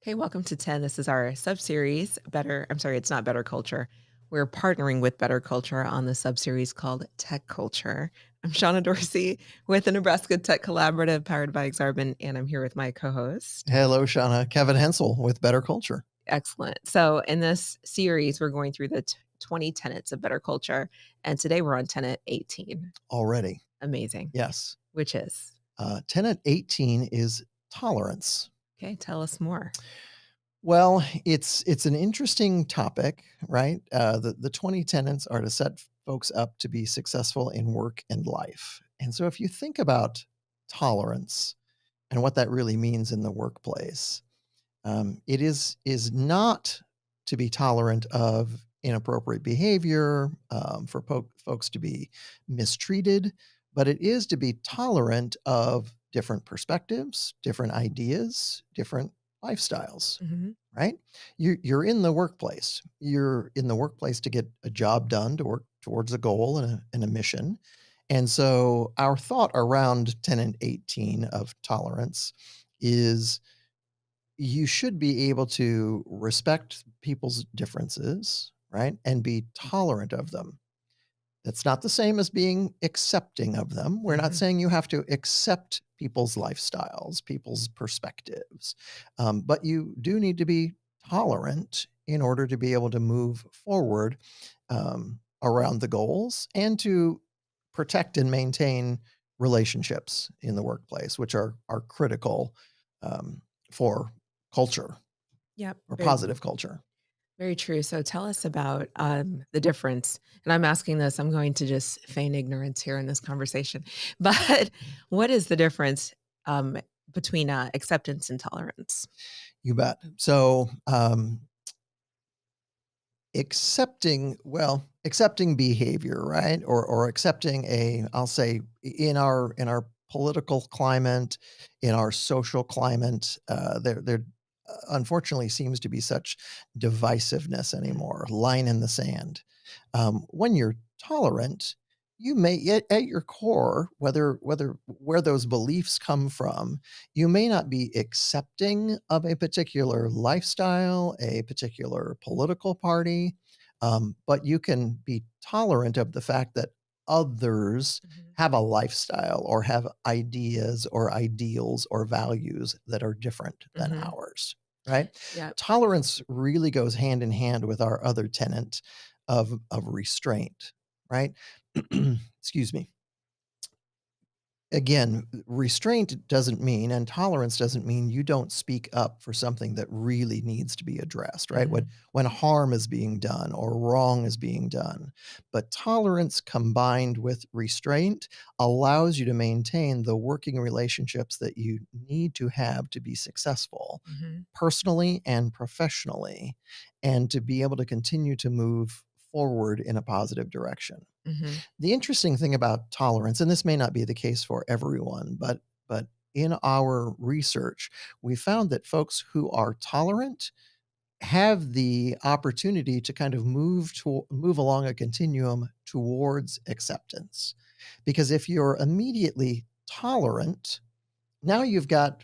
Okay, welcome to 10. This is our sub-series, it's not Better Culture. We're partnering with Better Culture on the sub-series called Tech Culture. I'm Shauna Dorsey with the Nebraska Tech Collaborative powered by Exarban, and I'm here with my co-host. Hello, Shonna. Kevin Hensel with Better Culture. Excellent. So in this series, we're going through the 20 tenets of Better Culture, and today we're on Tenet 18. Already. Amazing. Yes. Which is? Tenet 18 is tolerance. Okay, tell us more. Well, it's an interesting topic, right? The 20 tenets are to set folks up to be successful in work and life. And so if you think about tolerance and what that really means in the workplace, it is not to be tolerant of inappropriate behavior, for folks to be mistreated, but it is to be tolerant of different perspectives, different ideas, different lifestyles. Mhm. Right? You're in the workplace. You're in the workplace to get a job done, to work towards a goal and a mission. And so our thought around Tenet 18 of tolerance is you should be able to respect people's differences, right? And be tolerant of them. That's not the same as being accepting of them. We're not Mhm. saying you have to accept people's lifestyles, people's perspectives, but you do need to be tolerant in order to be able to move forward around the goals and to protect and maintain relationships in the workplace, which are critical for culture Yep. or Very positive culture. Very true. So tell us about the difference. And I'm asking this, I'm going to just feign ignorance here in this conversation. But what is the difference um, between acceptance and tolerance? You bet. So, accepting behavior, right? Or accepting I'll say in our political climate, in our social climate, there unfortunately seems to be such divisiveness Mm. anymore, line in the sand. When you're tolerant, you may at your core, whether where those beliefs come from, you may not be accepting of a particular lifestyle, a particular political party, but you can be tolerant of the fact that others Mhm. have a lifestyle or have ideas or ideals or values that are different than Mhm. ours, right? Yep. Tolerance really goes hand in hand with our other tenet of restraint, right? Excuse me. Again, restraint doesn't mean, and tolerance doesn't mean you don't speak up for something that really needs to be addressed, right? When Mhm. when harm is being done or wrong is being done. But tolerance combined with restraint allows you to maintain the working relationships that you need to have to be successful, Mhm. personally and professionally, and to be able to continue to move forward in a positive direction. Mhm. The interesting thing about tolerance, and this may not be the case for everyone, but in our research, we found that folks who are tolerant have the opportunity to kind of move along a continuum towards acceptance. Because if you're immediately tolerant, now you've got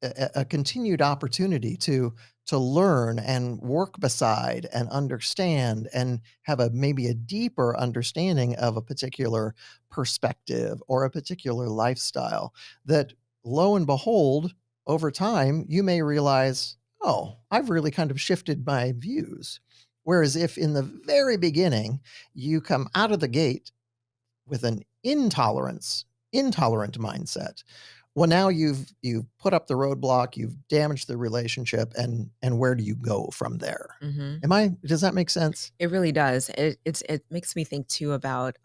a continued opportunity to learn and work beside and understand and have a maybe a deeper understanding of a particular perspective or a particular lifestyle that, lo and behold, over time you may realize, oh, I've really kind of shifted my views. Whereas if in the very beginning you come out of the gate with an intolerant mindset, well, now you've put up the roadblock, you've damaged the relationship, and where do you go from there? Mhm. Does that make sense? It really does. It makes me think too about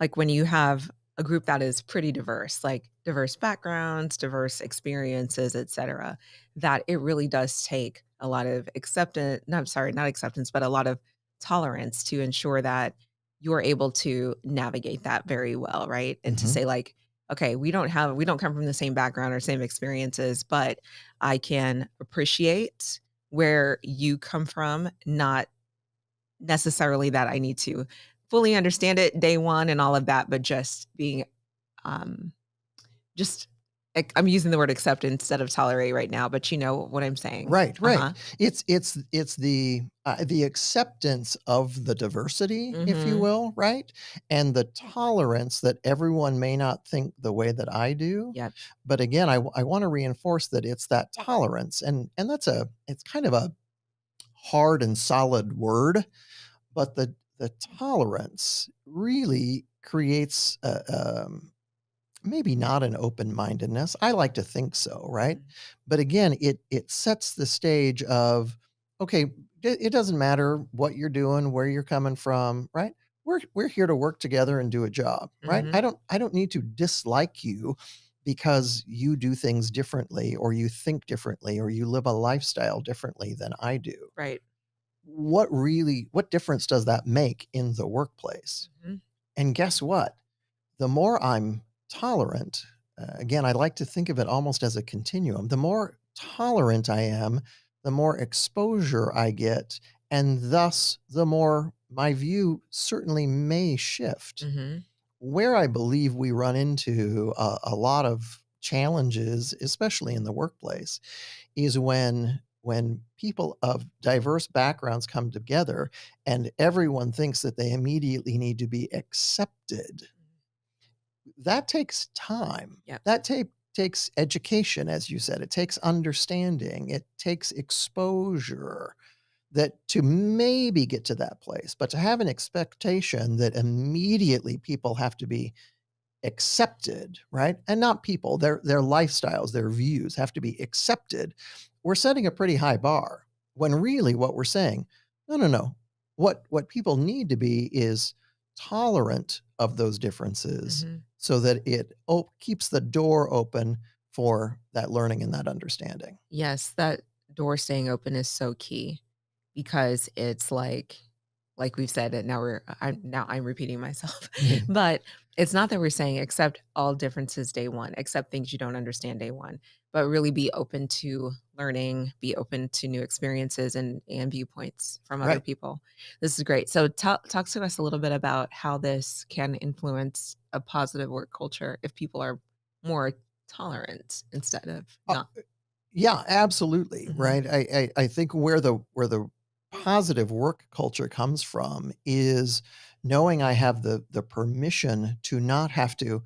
like when you have a group that is pretty diverse, like diverse backgrounds, diverse experiences, etc., that it really does take a lot of acceptance, no, I'm sorry, not acceptance, but a lot of tolerance to ensure that you're able to navigate that very well, right? And to Mhm. say like, okay, we don't come from the same background or same experiences, but I can appreciate where you come from, not necessarily that I need to fully understand it day one and all of that, but just being, um, just I'm using the word accept instead of tolerate right now, but you know what I'm saying. Right, right. Uh-huh. It's the acceptance of the diversity, if you Mhm. will, right? And the tolerance that everyone may not think the way that I do. Yep. But again, I wanna reinforce that it's that tolerance, and it's kind of a hard and solid word, but the tolerance really creates maybe not an open-mindedness. I like to think so, right? Mhm. But again, it sets the stage of, okay, it doesn't matter what you're doing, where you're coming from, right? We're here to work together and do a job, right? Mhm. I don't need to dislike you because you do things differently or you think differently or you live a lifestyle differently than I do. Right. What difference does that make in the workplace? Mhm. And guess what? The more I'm tolerant, again, I like to think of it almost as a continuum. The more tolerant I am, the more exposure I get, and thus the more my view certainly may shift. Mhm. Where I believe we run into a lot of challenges, especially in the workplace, is when people of diverse backgrounds come together and everyone thinks that they immediately need to be accepted. That takes time. Yep. Takes education, as you said. It takes understanding. It takes exposure that to maybe get to that place, but to have an expectation that immediately people have to be accepted, right? And not people, their lifestyles, their views have to be accepted. We're setting a pretty high bar when really what we're saying, no, no, no. What people need to be is tolerant of those differences Mhm. so that it keeps the door open for that learning and that understanding. Yes, that door staying open is so key because it's like we've said it now I'm repeating myself. But it's not that we're saying accept all differences day one, accept things you don't understand day one, but really be open to learning, be open to new experiences and viewpoints from other Right. people. This is great. So talk to us a little bit about how this can influence a positive work culture if people are more tolerant instead of Uh, not. Yeah, absolutely, Mhm. right? I think where the positive work culture comes from is knowing I have the permission to not have to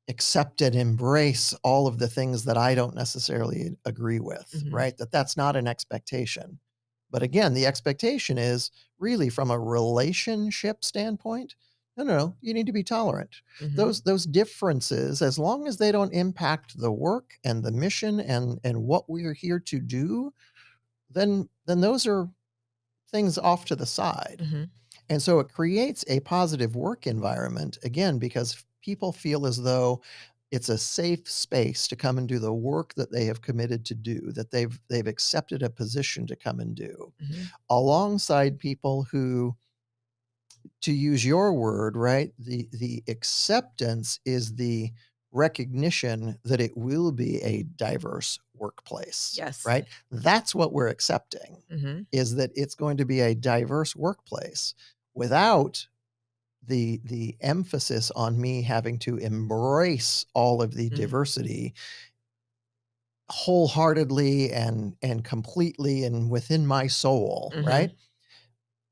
accept and embrace all of the things that I don't necessarily agree with, Mhm. right? That's not an expectation. But again, the expectation is really from a relationship standpoint. No, no, no, you need to be tolerant. Mhm. Those differences, as long as they don't impact the work and the mission and what we are here to do, then those are things off to the side. Mhm. And so it creates a positive work environment, again, because people feel as though it's a safe space to come and do the work that they have committed to do, that they've accepted a position to come and do, Mhm. alongside people who, to use your word, right, the acceptance is the recognition that it will be a diverse workplace, Yes. right? That's what we're accepting, Mhm. is that it's going to be a diverse workplace without the emphasis on me having to embrace all of the Mhm. diversity wholeheartedly and completely and within my soul, Mhm. right?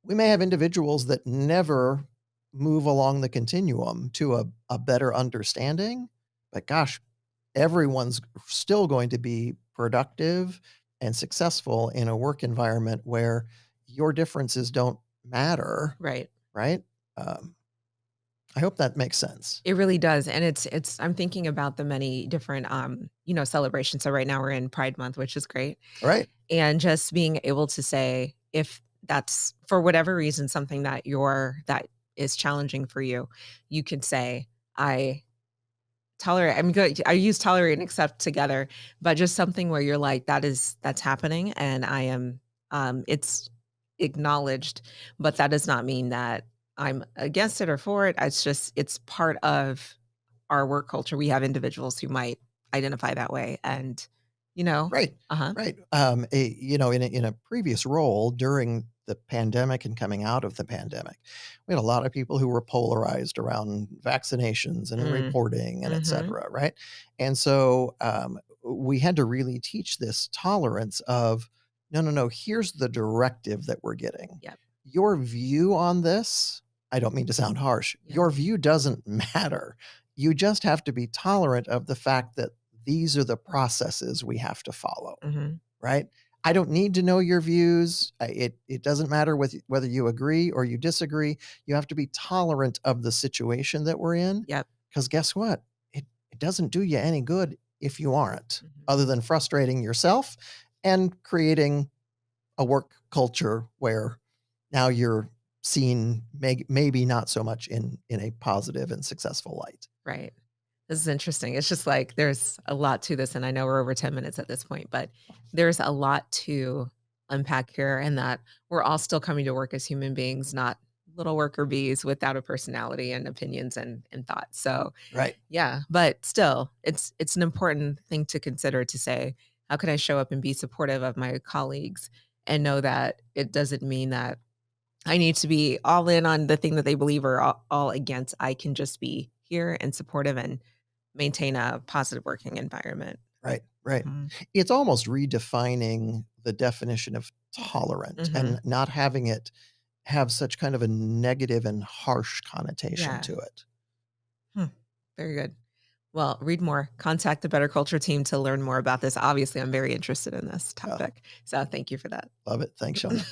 We may have individuals that never move along the continuum to a better understanding, but gosh, everyone's still going to be productive and successful in a work environment where your differences don't matter, Right. right? Um, I hope that makes sense. It really does, and it's I'm thinking about the many different, celebrations. So right now we're in Pride Month, which is great, Right. and just being able to say if that's for whatever reason something that is challenging for you, you could say, "I tolerate." I'm good. I use tolerate and accept together, but just something where you're like, that's happening, and I am, it's acknowledged, but that does not mean that I'm against it or for it. It's part of our work culture. We have individuals who might identify that way, and you know? Right, Uh-huh. right. In a previous role during the pandemic and coming out of the pandemic, we had a lot of people who were polarized around vaccinations and Mm. reporting and et Mhm. cetera, right? And so we had to really teach this tolerance of no, no, no, here's the directive that we're getting. Yep. Your view on this, I don't mean to sound harsh, Yeah. your view doesn't matter. You just have to be tolerant of the fact that these are the processes we have to follow, Mhm. right? I don't need to know your views. It doesn't matter whether you agree or you disagree. You have to be tolerant of the situation that we're in, Yep. because guess what? It doesn't do you any good if you aren't, Mhm. other than frustrating yourself and creating a work culture where now you're seen maybe not so much in a positive and successful light. Right. This is interesting. It's just like there's a lot to this, and I know we're over 10 minutes at this point, but there's a lot to unpack here, and that we're all still coming to work as human beings, not little worker bees without a personality and opinions and thoughts. So, Right. yeah, but still, it's an important thing to consider to say, how can I show up and be supportive of my colleagues and know that it doesn't mean that I need to be all in on the thing that they believe or all against. I can just be here and supportive and maintain a positive working environment. Right, right. Mhm. It's almost redefining the definition of tolerant Mhm. and not having it have such kind of a negative and harsh connotation Yeah. to it. Hmm. Very good. Well, read more. Contact the Better Culture team to learn more about this. Obviously, I'm very interested in this Yeah, topic. So thank you for that. love it. Thanks, Shona.